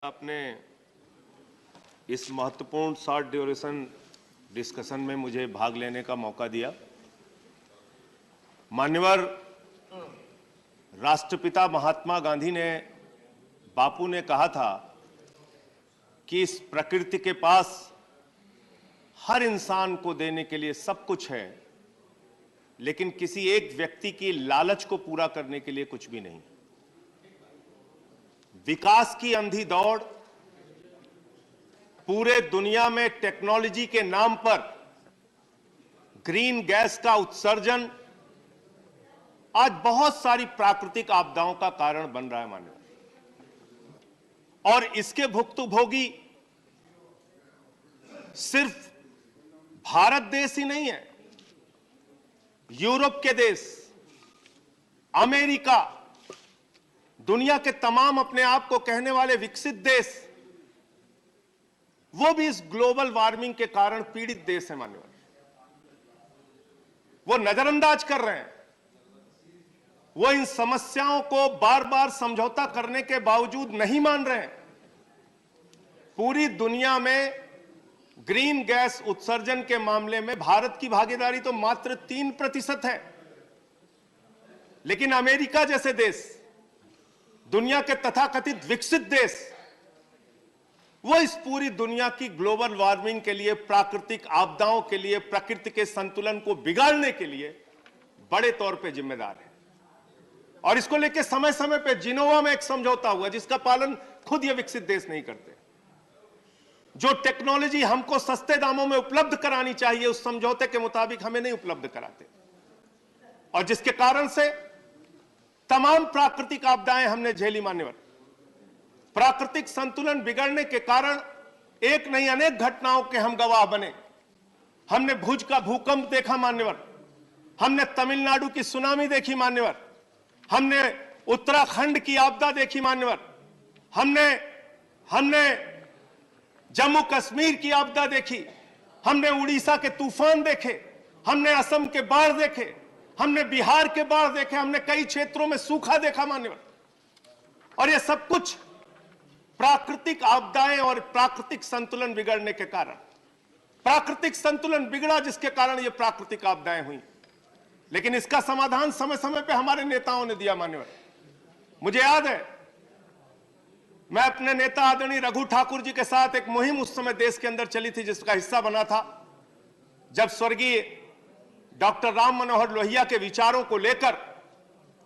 आपने इस महत्वपूर्ण शॉर्ट ड्यूरेशन डिस्कशन में मुझे भाग लेने का मौका दिया। मान्यवर राष्ट्रपिता महात्मा गांधी ने, बापू ने कहा था कि इस प्रकृति के पास हर इंसान को देने के लिए सब कुछ है, लेकिन किसी एक व्यक्ति की लालच को पूरा करने के लिए कुछ भी नहीं। विकास की अंधी दौड़, पूरे दुनिया में टेक्नोलॉजी के नाम पर ग्रीन गैस का उत्सर्जन आज बहुत सारी प्राकृतिक आपदाओं का कारण बन रहा है मानव, और इसके भुक्तभोगी सिर्फ भारत देश ही नहीं है। यूरोप के देश, अमेरिका, दुनिया के तमाम अपने आप को कहने वाले विकसित देश, वो भी इस ग्लोबल वार्मिंग के कारण पीड़ित देश है मान्यवर। वो नजरअंदाज कर रहे हैं, वो इन समस्याओं को बार बार समझौता करने के बावजूद नहीं मान रहे हैं। पूरी दुनिया में ग्रीन गैस उत्सर्जन के मामले में भारत की भागीदारी तो मात्र 3% है, लेकिन अमेरिका जैसे देश, दुनिया के तथाकथित विकसित देश, वो इस पूरी दुनिया की ग्लोबल वार्मिंग के लिए, प्राकृतिक आपदाओं के लिए, प्रकृति के संतुलन को बिगाड़ने के लिए बड़े तौर पे जिम्मेदार है। और इसको लेकर समय समय पे जिनेवा में एक समझौता हुआ जिसका पालन खुद ये विकसित देश नहीं करते। जो टेक्नोलॉजी हमको सस्ते दामों में उपलब्ध करानी चाहिए, उस समझौते के मुताबिक हमें नहीं उपलब्ध कराते, और जिसके कारण से तमाम प्राकृतिक आपदाएं हमने झेली मान्यवर। प्राकृतिक संतुलन बिगड़ने के कारण एक नहीं अनेक घटनाओं के हम गवाह बने। हमने भुज का भूकंप देखा मान्यवर, हमने तमिलनाडु की सुनामी देखी मान्यवर, हमने उत्तराखंड की आपदा देखी मान्यवर, हमने जम्मू कश्मीर की आपदा देखी, हमने उड़ीसा के तूफान देखे, हमने असम के बाढ़ देखे, हमने बिहार के बाढ़ देखे, हमने कई क्षेत्रों में सूखा देखा मान्यवर। और ये सब कुछ प्राकृतिक आपदाएं और प्राकृतिक संतुलन बिगड़ने के कारण, प्राकृतिक संतुलन बिगड़ा जिसके कारण ये प्राकृतिक आपदाएं हुई। लेकिन इसका समाधान समय समय पे हमारे नेताओं ने दिया मान्यवर। मुझे याद है, मैं अपने नेता आदरणीय रघु ठाकुर जी के साथ एक मुहिम उस समय देश के अंदर चली थी, जिसका हिस्सा बना था जब स्वर्गीय डॉक्टर राम मनोहर लोहिया के विचारों को लेकर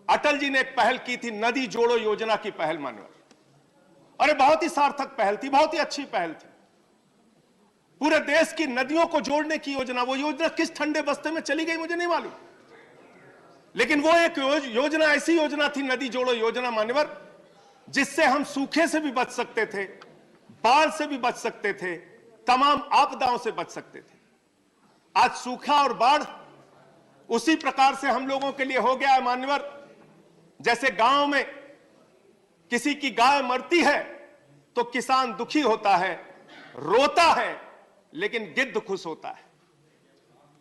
अटल जी ने एक पहल की थी, नदी जोड़ो योजना की पहल मान्यवर। और ये बहुत ही सार्थक पहल थी, बहुत ही अच्छी पहल थी। पूरे देश की नदियों को जोड़ने की योजना, वो योजना किस ठंडे बस्ते में चली गई मुझे नहीं मालूम, लेकिन वो एक योजना, ऐसी योजना थी, नदी जोड़ो योजना मान्यवर, जिससे हम सूखे से भी बच सकते थे, बाढ़ से भी बच सकते थे, तमाम आपदाओं से बच सकते थे। आज सूखा और बाढ़ उसी प्रकार से हम लोगों के लिए हो गया है मान्यवर, जैसे गांव में किसी की गाय मरती है तो किसान दुखी होता है, रोता है, लेकिन गिद्ध खुश होता है,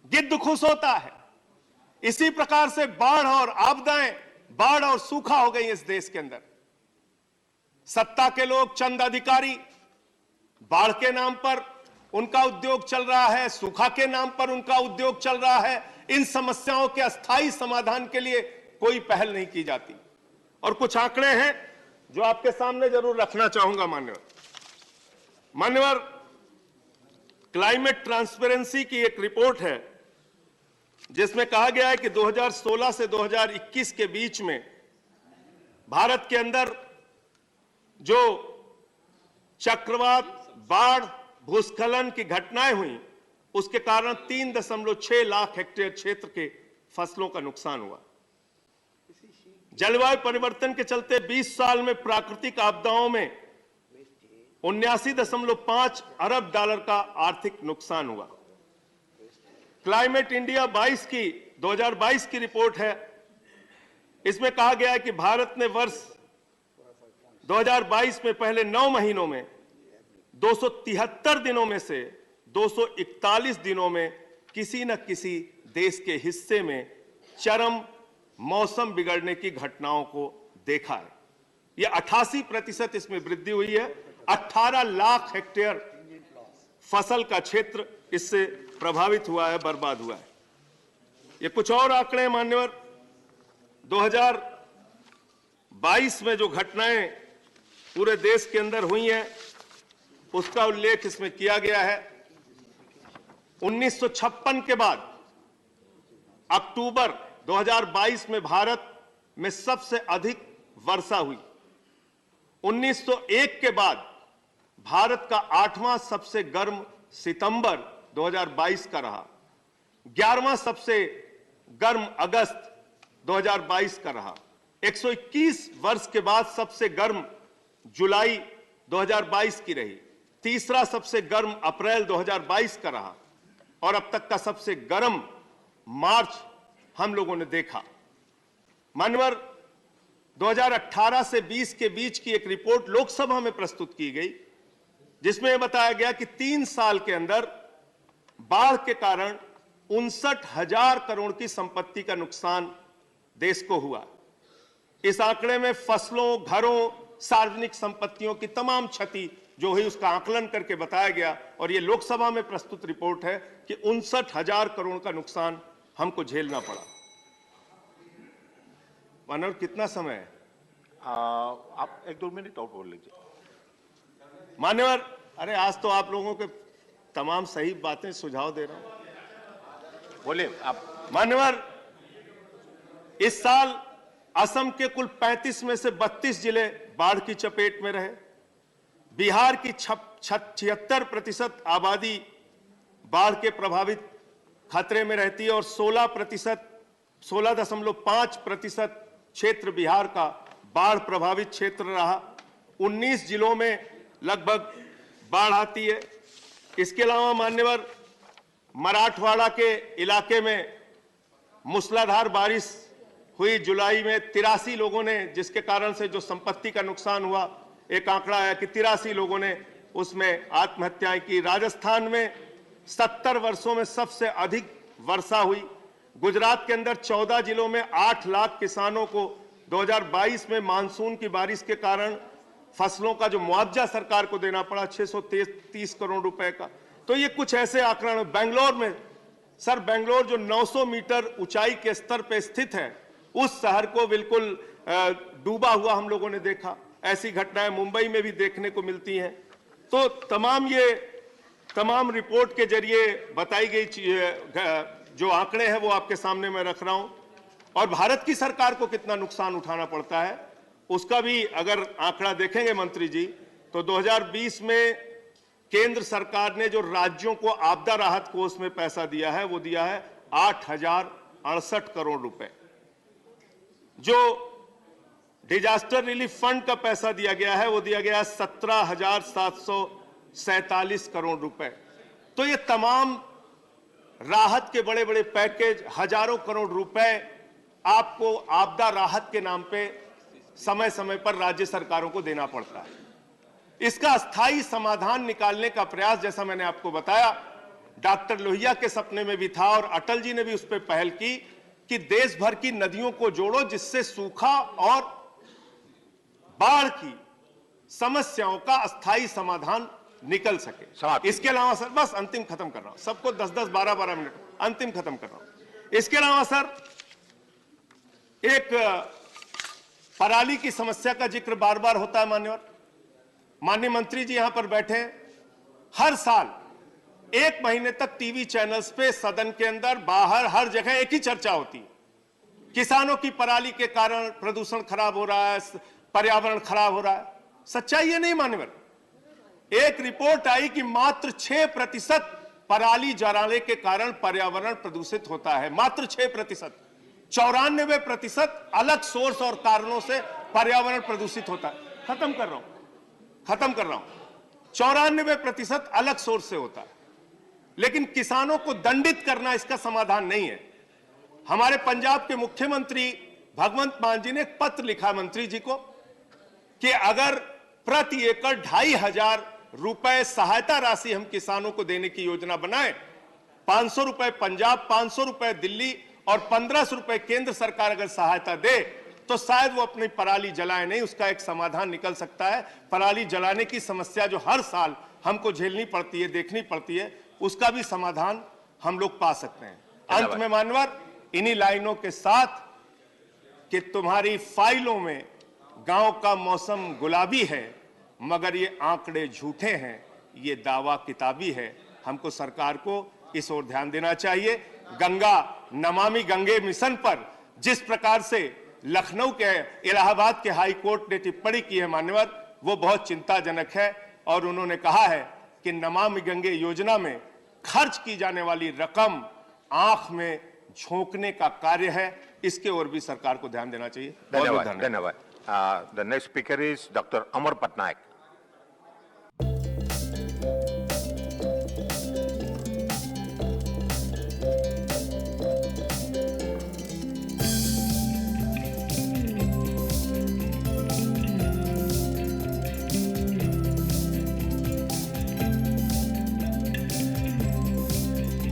गिद्ध खुश होता है। इसी प्रकार से बाढ़ और आपदाएं, बाढ़ और सूखा हो गई इस देश के अंदर। सत्ता के लोग, चंद अधिकारी, बाढ़ के नाम पर उनका उद्योग चल रहा है, सूखा के नाम पर उनका उद्योग चल रहा है। इन समस्याओं के अस्थायी समाधान के लिए कोई पहल नहीं की जाती। और कुछ आंकड़े हैं जो आपके सामने जरूर रखना चाहूंगा मान्यवर। क्लाइमेट ट्रांसपेरेंसी की एक रिपोर्ट है जिसमें कहा गया है कि 2016 से 2021 के बीच में भारत के अंदर जो चक्रवात, बाढ़, भूस्खलन की घटनाएं हुई, उसके कारण 3.6 लाख हेक्टेयर क्षेत्र के फसलों का नुकसान हुआ। जलवायु परिवर्तन के चलते 20 साल में प्राकृतिक आपदाओं में 79.5 अरब डॉलर का आर्थिक नुकसान हुआ। क्लाइमेट इंडिया 2022 की रिपोर्ट है। इसमें कहा गया है कि भारत ने वर्ष 2022 में पहले 9 महीनों में 273 दिनों में से 241 दिनों में किसी न किसी देश के हिस्से में चरम मौसम बिगड़ने की घटनाओं को देखा है। यह 88% इसमें वृद्धि हुई है 18 लाख हेक्टेयर फसल का क्षेत्र इससे प्रभावित हुआ है, बर्बाद हुआ है। ये कुछ और आंकड़े मान्यवर, 2022 में जो घटनाएं पूरे देश के अंदर हुई हैं उसका उल्लेख इसमें किया गया है। 1956 के बाद अक्टूबर 2022 में भारत में सबसे अधिक वर्षा हुई। 1901 के बाद भारत का 8वां सबसे गर्म सितंबर 2022 का रहा। 11वां सबसे गर्म अगस्त 2022 का रहा। 121 वर्ष के बाद सबसे गर्म जुलाई 2022 की रही। तीसरा सबसे गर्म अप्रैल 2022 का रहा और अब तक का सबसे गर्म मार्च हम लोगों ने देखा। मान्यवर, 2018 से 20 के बीच की एक रिपोर्ट लोकसभा में प्रस्तुत की गई जिसमें यह बताया गया कि 3 साल के अंदर बाढ़ के कारण 59,000 करोड़ की संपत्ति का नुकसान देश को हुआ। इस आंकड़े में फसलों, घरों, सार्वजनिक संपत्तियों की तमाम क्षति जो हुई उसका आकलन करके बताया गया और यह लोकसभा में प्रस्तुत रिपोर्ट है कि 59,000 करोड़ का नुकसान हमको झेलना पड़ा। मानव, कितना समय है? आप 1-2 मिनट और बोल लीजिए। मान्यवर, अरे आज तो आप लोगों के तमाम सही बातें सुझाव दे रहा हूं, बोलिए आप। मान्यवर, इस साल असम के कुल 35 में से 32 जिले बाढ़ की चपेट में रहे। बिहार की 76% आबादी बाढ़ के प्रभावित खतरे में रहती है और 16.5% क्षेत्र बिहार का बाढ़ प्रभावित क्षेत्र रहा। 19 जिलों में लगभग बाढ़ आती है। इसके अलावा मान्यवर, मराठवाड़ा के इलाके में मूसलाधार बारिश हुई जुलाई में। 83 लोगों ने, जिसके कारण से जो संपत्ति का नुकसान हुआ, एक आंकड़ा आया कि 83 लोगों ने उसमें आत्महत्याएं की। राजस्थान में 70 वर्षों में सबसे अधिक वर्षा हुई। गुजरात के अंदर 14 जिलों में 8 लाख किसानों को 2022 में मानसून की बारिश के कारण फसलों का जो मुआवजा सरकार को देना पड़ा 630 करोड़ रुपए का। तो ये कुछ ऐसे आंकड़े। बेंगलोर में, सर, बेंगलोर जो 900 मीटर ऊंचाई के स्तर पर स्थित है, उस शहर को बिल्कुल डूबा हुआ हम लोगों ने देखा। ऐसी घटनाएं मुंबई में भी देखने को मिलती हैं। तो तमाम रिपोर्ट के जरिए बताई गई जो आंकड़े हैं वो आपके सामने मैं रख रहा हूं। और भारत की सरकार को कितना नुकसान उठाना पड़ता है उसका भी अगर आंकड़ा देखेंगे मंत्री जी, तो 2020 में केंद्र सरकार ने जो राज्यों को आपदा राहत कोष में पैसा दिया है वो दिया है 8,068 करोड़ रुपए। जो डिजास्टर रिलीफ फंड का पैसा दिया गया है वो दिया गया है 17,747 करोड़ रुपए। तो ये तमाम राहत के बड़े बड़े पैकेज, हजारों करोड़ रुपए आपको आपदा राहत के नाम पे समय समय पर राज्य सरकारों को देना पड़ता है। इसका स्थायी समाधान निकालने का प्रयास, जैसा मैंने आपको बताया, डॉक्टर लोहिया के सपने में भी था और अटल जी ने भी उस पर पहल की कि देश भर की नदियों को जोड़ो जिससे सूखा और बाढ़ की समस्याओं का अस्थायी समाधान निकल सके। इसके अलावा सर, बस अंतिम खत्म कर रहा हूं, सबको 10-10, 12-12 मिनट अंतिम खत्म कर रहा हूं। इसके अलावा सर, एक पराली की समस्या का जिक्र बार बार होता है मान्यवर। माननीय मंत्री जी यहां पर बैठे हैं। हर साल 1 महीने तक टीवी चैनल्स पे, सदन के अंदर, बाहर, हर जगह एक ही चर्चा होती है। किसानों की पराली के कारण प्रदूषण खराब हो रहा है, पर्यावरण खराब हो रहा है। सच्चाई ये नहीं मान्यवर। एक रिपोर्ट आई कि मात्र 6% पराली जलाने के कारण पर्यावरण प्रदूषित होता है। मात्र 6%। 94% अलग सोर्स और कारणों से पर्यावरण प्रदूषित होता है। खत्म कर रहा हूं 94% अलग सोर्स से होता है। लेकिन किसानों को दंडित करना इसका समाधान नहीं है। हमारे पंजाब के मुख्यमंत्री भगवंत मान जी ने एक पत्र लिखा मंत्री जी को कि अगर प्रति एकड़ 2,500 रुपए सहायता राशि हम किसानों को देने की योजना बनाएं, 500 रुपए पंजाब, 500 रुपए दिल्ली और 1,500 रुपए केंद्र सरकार अगर सहायता दे तो शायद वो अपनी पराली जलाए नहीं। उसका एक समाधान निकल सकता है। पराली जलाने की समस्या जो हर साल हमको झेलनी पड़ती है, देखनी पड़ती है, उसका भी समाधान हम लोग पा सकते हैं। अंत में मानवर, इन्हीं लाइनों के साथ कि तुम्हारी फाइलों में गांव का मौसम गुलाबी है, मगर ये आंकड़े झूठे हैं, ये दावा किताबी है। हमको सरकार को इस ओर ध्यान देना चाहिए। गंगा नमामि गंगे मिशन पर जिस प्रकार से लखनऊ के, इलाहाबाद के हाई कोर्ट ने टिप्पणी की है मान्यवर, वो बहुत चिंताजनक है। और उन्होंने कहा है कि नमामि गंगे योजना में खर्च की जाने वाली रकम आंख में झोंकने का कार्य है। इसके ओर भी सरकार को ध्यान देना चाहिए। धन्यवाद, धन्यवाद। The next speaker is doctor Amar Patnaik.